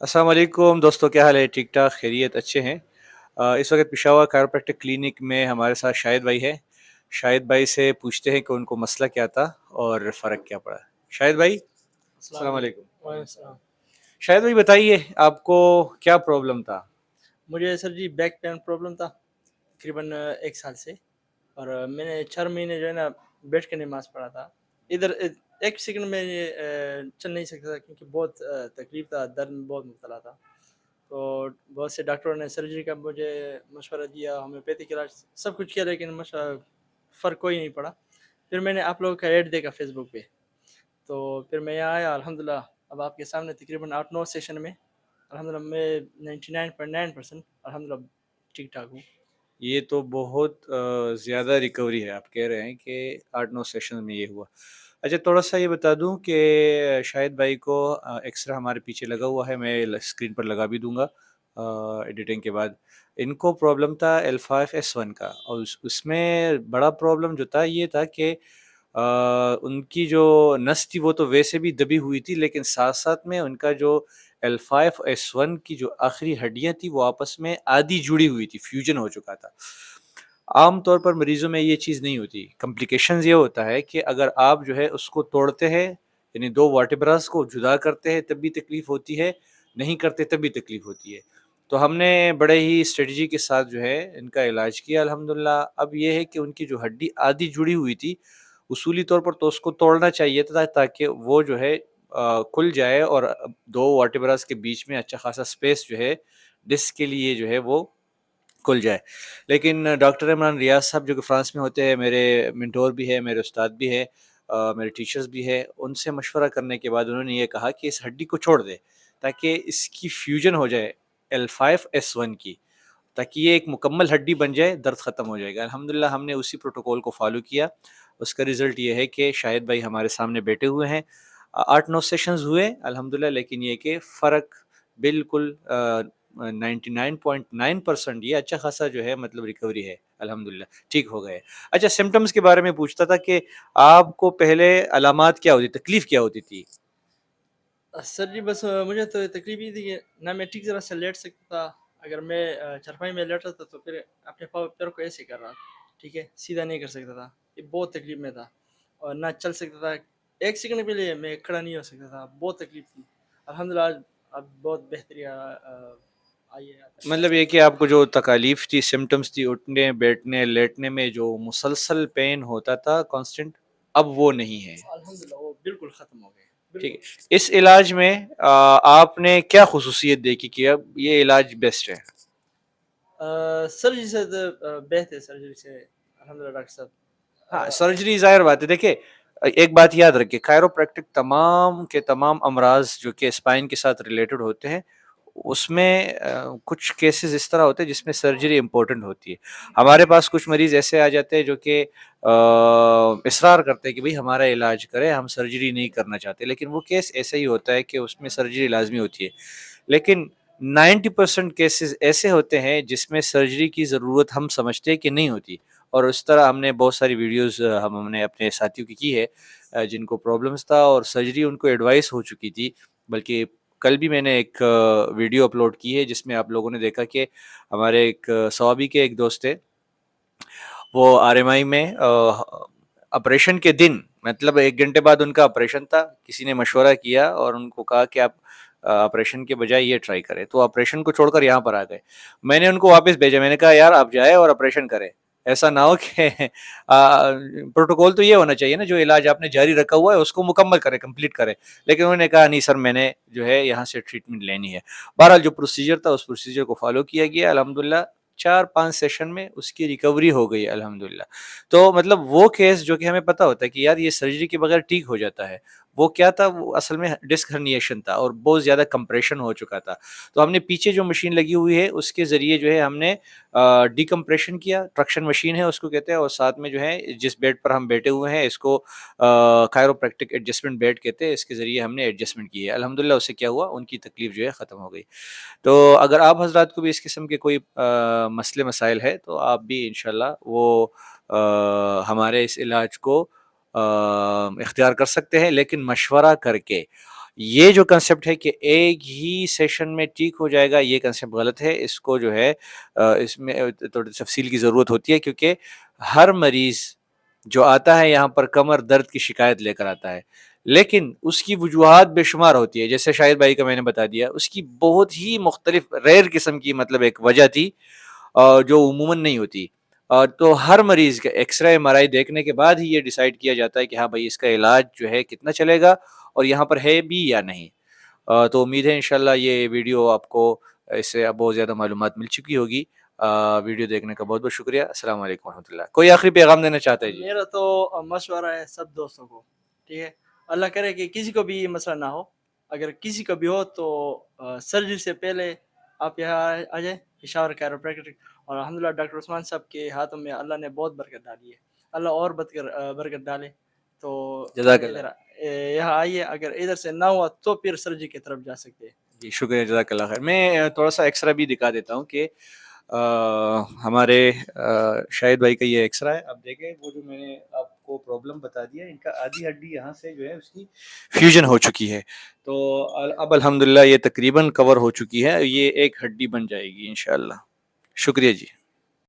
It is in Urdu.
السلام علیکم دوستوں، کیا حال ہے؟ ٹھیک ٹھاک، خیریت، اچھے ہیں؟ اس وقت پشاور کائروپریکٹک کلینک میں ہمارے ساتھ شاہد بھائی ہے۔ شاہد بھائی سے پوچھتے ہیں کہ ان کو مسئلہ کیا تھا اور فرق کیا پڑا۔ شاہد بھائی، السلام السلام علیکم۔ علیکم، وعلیکم السلام۔ شاہد بھائی بتائیے، آپ کو کیا پرابلم تھا؟ مجھے سر جی بیک پین پرابلم تھا تقریباً 1 سال سے، اور میں نے 4 مہینے جو ہے نا بیٹھ کے نماز پڑھا تھا۔ ادھر 1 سیکنڈ میں چل نہیں سکتا تھا کیونکہ بہت تکلیف تھا، درد میں بہت مبتلا تھا۔ تو بہت سے ڈاکٹروں نے سرجری کا مجھے مشورہ دیا، ہومیوپیتھک علاج سب کچھ کیا، لیکن فرق کوئی نہیں پڑا۔ پھر میں نے آپ لوگوں کا ایڈ دیکھا فیس بک پہ، تو پھر میں یہاں آیا۔ الحمدللہ اب آپ کے سامنے تقریباً 8-9 سیشن میں الحمدللہ میں 99.9% الحمدللہ ٹھیک ٹھاک ہوں۔ یہ تو بہت زیادہ ریکوری ہے، آپ کہہ رہے ہیں کہ 8-9 سیشن میں یہ ہوا۔ اچھا، تھوڑا سا یہ بتا دوں کہ شاہد بھائی کو ایکسرا ہمارے پیچھے لگا ہوا ہے، میں اسکرین پر لگا بھی دوں گا ایڈیٹنگ کے بعد۔ ان کو پرابلم تھا L5S1 کا، اور اس میں بڑا پرابلم جو تھا یہ تھا کہ ان کی جو نس تھی وہ تو ویسے بھی دبی ہوئی تھی، لیکن ساتھ ساتھ میں ان کا جو L5S1 کی جو آخری ہڈیاں تھی وہ آپس میں آدھی جڑی ہوئی تھی، فیوژن ہو چکا تھا۔ عام طور پر مریضوں میں یہ چیز نہیں ہوتی۔ کمپلیکیشنز یہ ہوتا ہے کہ اگر آپ جو ہے اس کو توڑتے ہیں، یعنی دو ورٹیبراز کو جدا کرتے ہیں تب بھی تکلیف ہوتی ہے، نہیں کرتے تب بھی تکلیف ہوتی ہے۔ تو ہم نے بڑے ہی اسٹریٹجی کے ساتھ جو ہے ان کا علاج کیا الحمدللہ۔ اب یہ ہے کہ ان کی جو ہڈی آدھی جڑی ہوئی تھی، اصولی طور پر تو اس کو توڑنا چاہیے تھا تاکہ وہ جو ہے کھل جائے اور دو ورٹیبراز کے بیچ میں اچھا خاصا سپیس جو ہے ڈسک کے لیے جو ہے وہ کھل جائے۔ لیکن ڈاکٹر عمران ریاض صاحب جو کہ فرانس میں ہوتے ہیں، میرے منٹور بھی ہے، میرے استاد بھی ہے، میرے ٹیچرز بھی ہے، ان سے مشورہ کرنے کے بعد انہوں نے یہ کہا کہ اس ہڈی کو چھوڑ دے تاکہ اس کی فیوژن ہو جائے L5S1 کی، تاکہ یہ ایک مکمل ہڈی بن جائے، درد ختم ہو جائے گا۔ الحمدللہ ہم نے اسی پروٹوکول کو فالو کیا۔ اس کا رزلٹ یہ ہے کہ شاہد بھائی ہمارے سامنے بیٹھے ہوئے ہیں، 8-9 سیشنز ہوئے الحمدللہ، لیکن یہ کہ فرق بالکل 99.9% یہ اچھا خاصا جو ہے مطلب ریکوری ہے الحمدللہ، ٹھیک ہو گئے۔ اچھا، سمٹمز کے بارے میں پوچھتا تھا کہ آپ کو پہلے علامات کیا ہوتی، تکلیف کیا ہوتی تھی؟ سر جی بس مجھے تو تکلیف یہ تھی کہ نہ میں ٹھیک طرح سے لیٹ سکتا تھا۔ اگر میں چرپائی میں لیٹا تھا تو پھر اپنے پیر کو ایسے کر رہا تھا، ٹھیک ہے، سیدھا نہیں کر سکتا تھا، یہ بہت تکلیف میں تھا، اور نہ چل سکتا تھا۔ 1 سیکنڈ کے لیے میں کھڑا نہیں ہو سکتا تھا، بہت تکلیف تھی۔ الحمدللہ اب بہت بہتری آئی ہے۔ مطلب یہ کہ آپ کو جو تکالیف تھی، سمٹمز تھی، اٹھنے بیٹھنے لیٹنے میں جو مسلسل پین ہوتا تھا کانسٹنٹ، اب وہ نہیں ہے، الحمدللہ وہ بالکل ختم ہو گئے، ٹھیک بالکل۔ ہے۔ اس علاج میں آپ نے کیا خصوصیت دیکھی کہ اب یہ علاج بیسٹ ہے؟ سرجری سے بہتر سرجری سے الحمدللہ ڈاکٹر صاحب۔ ہاں، سرجری ظاہر بات ہے۔ دیکھیں، ایک بات یاد رکھیے، کائروپریکٹک تمام کے تمام امراض جو کہ اسپائن کے ساتھ ریلیٹڈ ہوتے ہیں، اس میں کچھ کیسز اس طرح ہوتے ہیں جس میں سرجری امپورٹنٹ ہوتی ہے۔ ہمارے پاس کچھ مریض ایسے آ جاتے ہیں جو کہ اصرار کرتے ہیں کہ بھئی ہمارا علاج کرے، ہم سرجری نہیں کرنا چاہتے، لیکن وہ کیس ایسا ہی ہوتا ہے کہ اس میں سرجری لازمی ہوتی ہے۔ لیکن 90% کیسز ایسے ہوتے ہیں جس میں سرجری کی ضرورت ہم سمجھتے ہیں کہ نہیں ہوتی، اور اس طرح ہم نے بہت ساری ویڈیوز ہم نے اپنے ساتھیوں کی ہے جن کو پرابلمس تھا اور سرجری ان کو ایڈوائس ہو چکی تھی۔ بلکہ کل بھی میں نے ایک ویڈیو اپلوڈ کی ہے جس میں آپ لوگوں نے دیکھا کہ ہمارے ایک صوابی کے ایک دوست تھے، وہ RMI میں آپریشن کے دن، مطلب 1 گھنٹے بعد ان کا آپریشن تھا، کسی نے مشورہ کیا اور ان کو کہا کہ آپ آپریشن کے بجائے یہ ٹرائی کریں، تو آپریشن کو چھوڑ کر یہاں پر آ گئے۔ میں نے ان کو واپس بھیجا، میں نے کہا یار آپ جائیں اور آپریشن کریں، ایسا نہ ہو کہ پروٹوکول تو یہ ہونا چاہیے نا، جو علاج آپ نے جاری رکھا ہوا ہے اس کو مکمل کرے، کمپلیٹ کرے، لیکن انہوں نے کہا نہیں سر، میں نے جو ہے یہاں سے ٹریٹمنٹ لینی ہے۔ بہرحال جو پروسیجر تھا اس پروسیجر کو فالو کیا گیا، الحمدللہ 4-5 سیشن میں اس کی ریکوری ہو گئی الحمدللہ۔ تو مطلب وہ کیس جو کہ ہمیں پتہ ہوتا ہے کہ یار یہ سرجری کے بغیر ٹھیک ہو جاتا ہے، وہ کیا تھا، وہ اصل میں ڈسک ہرنیشن تھا اور بہت زیادہ کمپریشن ہو چکا تھا۔ تو ہم نے پیچھے جو مشین لگی ہوئی ہے اس کے ذریعے جو ہے ہم نے ڈیکمپریشن کیا، ٹرکشن مشین ہے اس کو کہتے ہیں، اور ساتھ میں جو ہے جس بیڈ پر ہم بیٹھے ہوئے ہیں اس کو کائروپریکٹک ایڈجسٹمنٹ بیڈ کہتے ہیں، اس کے ذریعے ہم نے ایڈجسٹمنٹ کی ہے الحمدللہ۔ اس سے کیا ہوا، ان کی تکلیف جو ہے ختم ہو گئی۔ تو اگر آپ حضرات کو بھی اس قسم کے کوئی مسئلے مسائل ہے تو آپ بھی انشاءاللہ وہ ہمارے اس علاج کو اختیار کر سکتے ہیں، لیکن مشورہ کر کے۔ یہ جو کنسیپٹ ہے کہ ایک ہی سیشن میں ٹھیک ہو جائے گا، یہ کنسیپٹ غلط ہے. اس کو جو ہے اس میں تھوڑی تفصیل کی ضرورت ہوتی ہے، کیونکہ ہر مریض جو آتا ہے یہاں پر کمر درد کی شکایت لے کر آتا ہے، لیکن اس کی وجوہات بے شمار ہوتی ہے. جیسے شاہد بھائی کا میں نے بتا دیا، اس کی بہت ہی مختلف ریئر قسم کی مطلب ایک وجہ تھی جو عموماً نہیں ہوتی. تو ہر مریض کا ایکس رے ایم آر آئی دیکھنے کے بعد ہی یہ ڈیسائیڈ کیا جاتا ہے کہ ہاں بھائی اس کا علاج جو ہے کتنا چلے گا اور یہاں پر ہے بھی یا نہیں. تو امید ہے انشاءاللہ یہ ویڈیو آپ کو اس سے بہت زیادہ معلومات مل چکی ہوگی. ویڈیو دیکھنے کا بہت بہت شکریہ. السلام علیکم ورحمۃ اللہ. کوئی آخری پیغام دینا چاہتے ہیں جی؟ میرا تو مشورہ ہے سب دوستوں کو، ٹھیک ہے، اللہ کرے کہ کسی کو بھی یہ مسئلہ نہ ہو. اگر کسی کو بھی ہو تو سرجری سے پہلے آپ یہاں آ جائیں پشاور کائروپریکٹک. اور الحمدللہ ڈاکٹر عثمان صاحب کے ہاتھوں میں اللہ نے بہت برکت ڈالی ہے، اللہ اور برکت ڈالے. تو جزاک ادھر اللہ. یہاں آئیے، اگر ادھر سے نہ ہوا تو پھر سرجری کی طرف جا سکتے ہیں. جی شکریہ، جزاک اللہ خیر. میں تھوڑا سا ایکسرا بھی دکھا دیتا ہوں کہ ہمارے شاہد بھائی کا یہ ایکسرا ہے. اب دیکھیں وہ جو میں نے آپ کو پرابلم بتا دیا، ان کا آدھی ہڈی یہاں سے جو ہے اس کی فیوژن ہو چکی ہے. تو اب الحمدللہ یہ تقریباً کور ہو چکی ہے، یہ ایک ہڈی بن جائے گی انشاءاللہ. شکریہ جی.